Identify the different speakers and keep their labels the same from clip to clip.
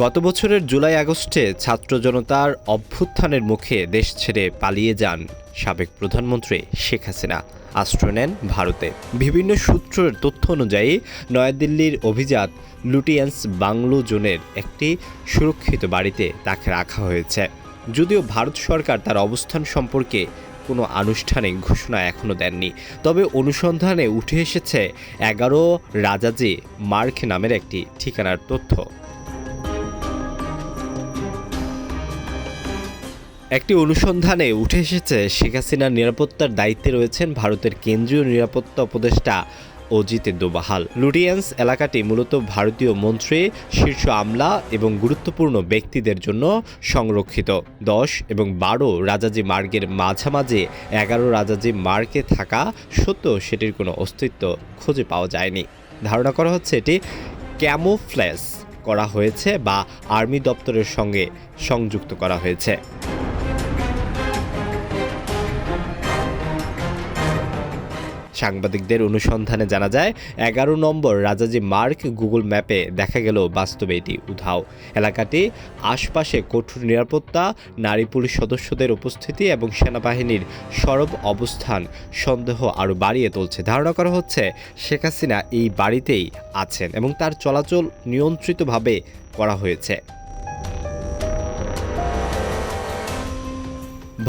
Speaker 1: গত বছরের জুলাই আগস্টে ছাত্র জনতার অভ্যুত্থানের মুখে দেশ ছেড়ে পালিয়ে যান সাবেক প্রধানমন্ত্রী শেখ হাসিনা। আশ্রয় নেন ভারতে। বিভিন্ন সূত্রের তথ্য অনুযায়ী নয়াদিল্লির অভিজাত লুটিয়েন্স বাংলো জোনের একটি সুরক্ষিত বাড়িতে তাকে রাখা হয়েছে। যদিও ভারত সরকার তার অবস্থান সম্পর্কে কোনো আনুষ্ঠানিক ঘোষণা এখনও দেননি, তবে অনুসন্ধানে উঠে এসেছে 11 রাজাজি মার্গ নামের একটি ঠিকানার তথ্য। একটি অনুসন্ধানে উঠে এসেছে শেখ হাসিনার নিরাপত্তার দায়িত্বে রয়েছেন ভারতের কেন্দ্রীয় নিরাপত্তা উপদেষ্টা অজিত দোভাল। লুটিয়েন্স এলাকাটি মূলত ভারতীয় মন্ত্রী, শীর্ষ আমলা এবং গুরুত্বপূর্ণ ব্যক্তিদের জন্য সংরক্ষিত। 10 এবং 12 রাজাজি মার্গের মাঝামাঝি 11 রাজাজি মার্গে থাকা সত্ত্বেও সেটির কোনো অস্তিত্ব খুঁজে পাওয়া যায়নি। ধারণা করা হচ্ছে এটি ক্যামোফ্লেজ করা হয়েছে বা আর্মি দপ্তরের সঙ্গে সংযুক্ত করা হয়েছে। সাংবাদিকদের অনুসন্ধানে জানা যায় 11 নম্বর রাজাজি মার্গ গুগল ম্যাপে দেখা গেল বাস্তবে এটি উধাও। এলাকাটি আশপাশে কঠোর নিরাপত্তা, নারী পুলিশ সদস্যদের উপস্থিতি এবং সেনাবাহিনীর সরব অবস্থান সন্দেহ আরও বাড়িয়ে তুলছে। ধারণা করা হচ্ছে শেখ হাসিনা এই বাড়িতেই আছেন এবং তার চলাচল নিয়ন্ত্রিতভাবে করা হয়েছে।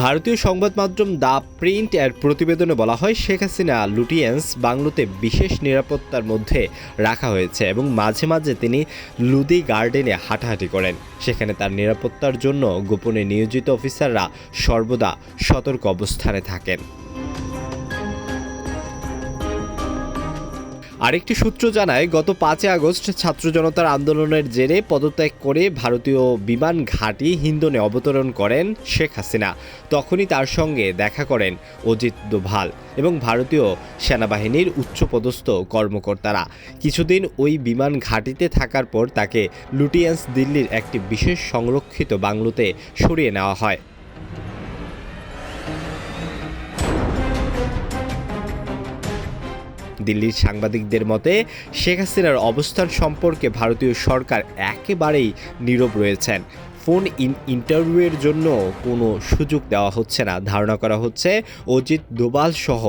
Speaker 1: ভারতীয় সংবাদ মাধ্যম দ্য প্রিন্ট এর প্রতিবেদনে বলা হয়, শেখ হাসিনা লুটিয়েন্স বাংলোতে বিশেষ নিরাপত্তার মধ্যে রাখা হয়েছে এবং মাঝে মাঝে তিনি লুদি গার্ডেনে হাঁটাহাঁটি করেন। সেখানে তার নিরাপত্তার জন্য গোপনে নিয়োজিত অফিসাররা সর্বদা সতর্ক অবস্থানে থাকেন। আরেকটি সূত্র জানায়, গত 5 আগস্ট ছাত্র জনতার আন্দোলনের জেরে পদত্যাগ করে ভারতীয় বিমান ঘাঁটি হিন্দনে অবতরণ করেন শেখ হাসিনা। তখনই তার সঙ্গে দেখা করেন অজিত দোভাল এবং ভারতীয় সেনাবাহিনীর উচ্চপদস্থ কর্মকর্তারা। কিছুদিন ওই বিমান ঘাঁটিতে থাকার পর তাকে লুটিয়েন্স দিল্লির একটি বিশেষ সংরক্ষিত বাংলোতে সরিয়ে নেওয়া হয়। দিল্লির সাংবাদিকদের মতে, শেখ হাসিনার অবস্থান সম্পর্কে ভারতীয় সরকার একেবারেই নীরব রয়েছেন। ফোন ইন্টারভিউয়ের জন্য কোনো সুযোগ দেওয়া হচ্ছে না। ধারণা করা হচ্ছে অজিত দোভাল সহ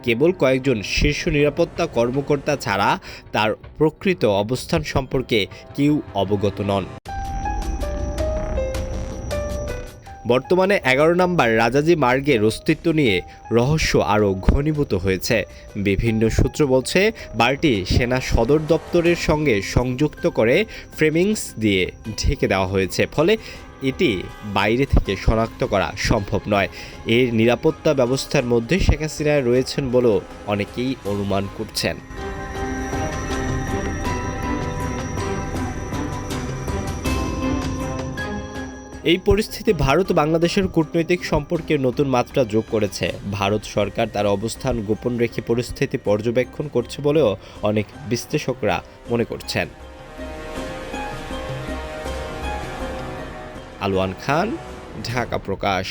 Speaker 1: কেবল কয়েকজন শীর্ষ নিরাপত্তা কর্মকর্তা ছাড়া তার প্রকৃত অবস্থান সম্পর্কে কেউ অবগত নন। বর্তমানে 11 নম্বর রাজাজি মার্গের অস্তিত্ব নিয়ে রহস্য আরও ঘনীভূত হয়েছে। বিভিন্ন সূত্র বলছে, বাড়িটি সেনা সদর দপ্তরের সঙ্গে সংযুক্ত করে ফ্রেমিংস দিয়ে ঢেকে দেওয়া হয়েছে, ফলে এটি বাইরে থেকে শনাক্ত করা সম্ভব নয়। এর নিরাপত্তা ব্যবস্থার মধ্যে শেখ হাসিনা রয়েছেন বলেও অনেকেই অনুমান করছেন। এই পরিস্থিতি ভারত ও বাংলাদেশের কূটনৈতিক সম্পর্কে নতুন মাত্রা যোগ করেছে। ভারত সরকার তার অবস্থান গোপন রেখে পরিস্থিতি পর্যবেক্ষণ করছে বলেও অনেক বিশ্লেষকরা মনে করছেন। আলওয়ান খান, ঢাকা প্রকাশ।